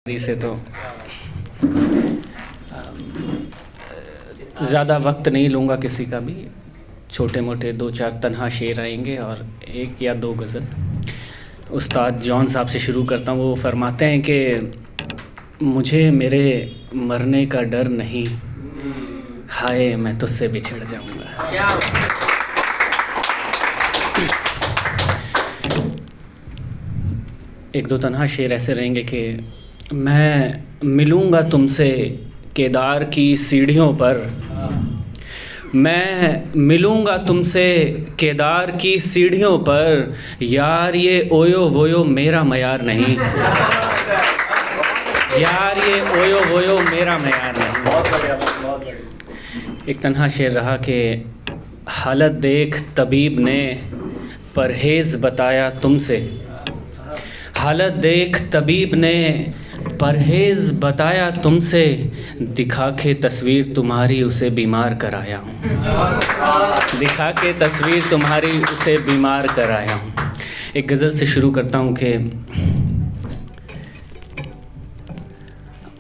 से तो ज़्यादा वक्त नहीं लूँगा किसी का भी। छोटे मोटे 2-4 तन्हा शेर आएंगे और 1 या 2 गज़ल। उस्ताद जॉन साहब से शुरू करता हूँ। वो फरमाते हैं कि मुझे मेरे मरने का डर नहीं, हाय मैं तुझसे बिछड़ जाऊँगा। एक दो तन्हा शेर ऐसे रहेंगे कि मैं मिलूँगा तुमसे केदार की सीढ़ियों पर, मैं मिलूँगा तुमसे केदार की सीढ़ियों पर, यार ये ओयो वोयो मेरा मयार नहीं, यार ये ओयो वोयो मेरा मयार नहीं। एक तन्हा शेर रहा कि हालत देख तबीब ने परहेज़ बताया तुमसे, हालत देख तबीब ने परहेज़ बताया तुमसे, दिखा के तस्वीर तुम्हारी उसे बीमार कराया हूँ, दिखा के तस्वीर तुम्हारी उसे बीमार कराया हूँ। एक गज़ल से शुरू करता हूँ कि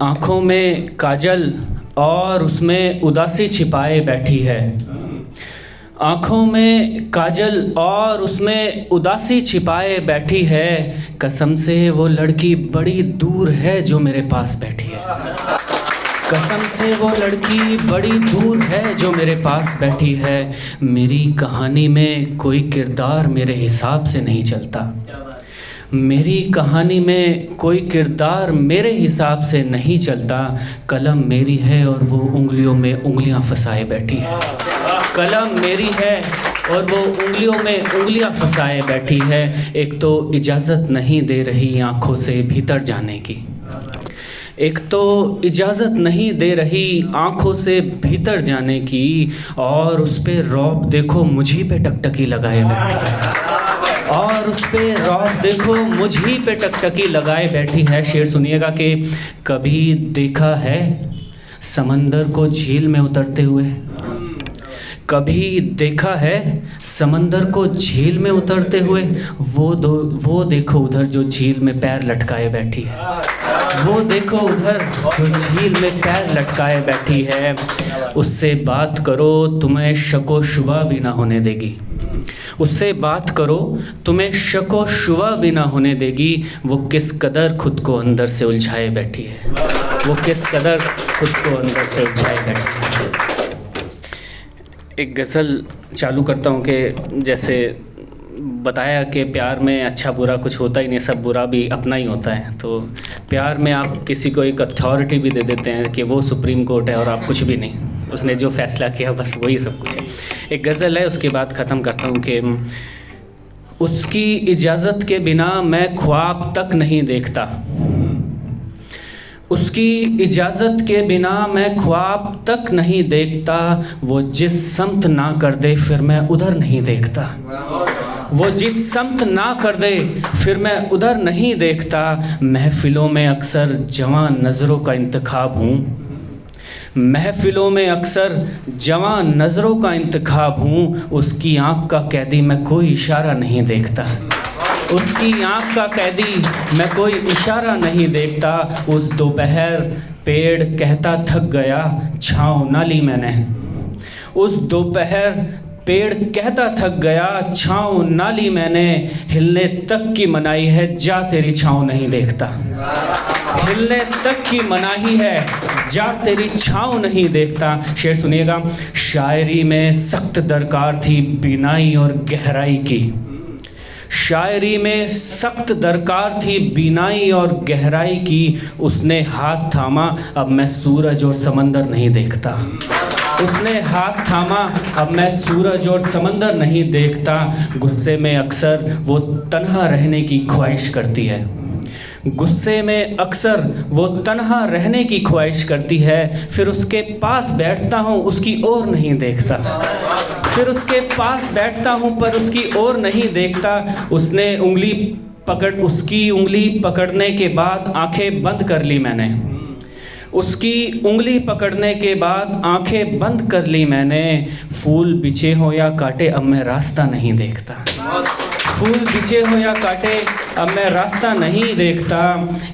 आँखों में काजल और उसमें उदासी छिपाए बैठी है, आँखों में काजल और उसमें उदासी छिपाए बैठी है, कसम से वो लड़की बड़ी दूर है जो मेरे पास बैठी है, कसम से वो लड़की बड़ी दूर है जो मेरे पास बैठी है। मेरी कहानी में कोई किरदार मेरे हिसाब से नहीं चलता, मेरी कहानी में कोई किरदार मेरे हिसाब से नहीं चलता, कलम मेरी है और वो उंगलियों में उंगलियां फंसाए बैठी है, कलम मेरी है और वो उंगलियों में उंगलियां फंसाए बैठी है। एक तो इजाज़त नहीं दे रही आँखों से भीतर जाने की, एक तो इजाज़त नहीं दे रही आँखों से भीतर जाने की, और उस पे रौब देखो मुझी पे टकटकी लगाए बैठी है, और उस पे रौब देखो मुझी पे टकटकी लगाए बैठी है। शेर सुनिएगा कि कभी देखा है समंदर को झील में उतरते हुए, कभी देखा है समंदर को झील में उतरते हुए, वो देखो उधर जो झील में पैर लटकाए बैठी है, वो देखो उधर जो झील में पैर लटकाए बैठी है। उससे बात करो तुम्हें शको शुबा भी ना होने देगी, उससे बात करो तुम्हें शको शुबा भी ना होने देगी, वो किस कदर खुद को अंदर से उलझाए बैठी है, वो किस कदर खुद को अंदर से उलझाए बैठी है। एक गज़ल चालू करता हूँ कि जैसे बताया कि प्यार में अच्छा बुरा कुछ होता ही नहीं, सब बुरा भी अपना ही होता है। तो प्यार में आप किसी को एक अथॉरिटी भी दे देते हैं कि वो सुप्रीम कोर्ट है और आप कुछ भी नहीं, उसने जो फैसला किया बस वही सब कुछ है। एक गज़ल है, उसके बाद ख़त्म करता हूँ कि उसकी इजाज़त के बिना मैं ख्वाब तक नहीं देखता, उसकी इजाज़त के बिना मैं ख्वाब तक नहीं देखता, वो जिस समत ना कर दे फिर मैं उधर नहीं देखता, वो जिस समत ना कर दे फिर मैं उधर नहीं देखता। महफ़िलों में अक्सर जवान नज़रों का इंतखाब हूँ, महफ़िलों में अक्सर जवान नज़रों का इंतखाब हूँ, उसकी आँख का कैदी मैं कोई इशारा नहीं देखता, उसकी आँख का कैदी मैं कोई इशारा नहीं देखता। उस दोपहर पेड़ कहता थक गया छाँव ना ली मैंने, उस दोपहर पेड़ कहता थक गया छाँव ना ली मैंने, हिलने तक की मनाही है जा तेरी छाँव नहीं देखता, हिलने तक की मनाही है जा तेरी छाँव नहीं देखता। शेर सुनिएगा, शायरी में सख्त दरकार थी बीनाई और गहराई की, शायरी में सख्त दरकार थी बीनाई और गहराई की, उसने हाथ थामा अब मैं सूरज और समंदर नहीं देखता, उसने हाथ थामा अब मैं सूरज और समंदर नहीं देखता। गुस्से में अक्सर वो तन्हा रहने की ख्वाहिश करती है, गुस्से में अक्सर वो तन्हा रहने की ख्वाहिश करती है, फिर उसके पास बैठता हूँ उसकी ओर नहीं देखता, फिर उसके पास बैठता हूँ पर उसकी ओर नहीं देखता। उसकी उंगली पकड़ने के बाद आंखें बंद कर ली मैंने, उसकी उंगली पकड़ने के बाद आंखें बंद कर ली मैंने, फूल बिछे हो या काटे अब मैं रास्ता नहीं देखता, फूल बिछे हो या काटे, अब मैं रास्ता नहीं देखता।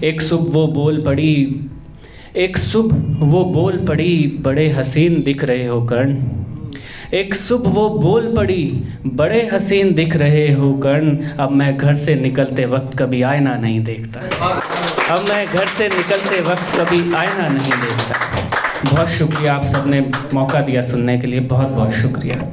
एक सुबह वो बोल पड़ी, एक सुबह वो बोल पड़ी, बड़े हसीन दिख रहे हो कर्ण। एक सुबह वो बोल पड़ी, बड़े हसीन दिख रहे हो कर्ण। अब मैं घर से निकलते वक्त कभी आईना नहीं देखता। अब मैं घर से निकलते वक्त कभी आईना नहीं देखता। बहुत शुक्रिया, आप सबने मौका दिया सुनने के लिए, बहुत बहुत शुक्रिया।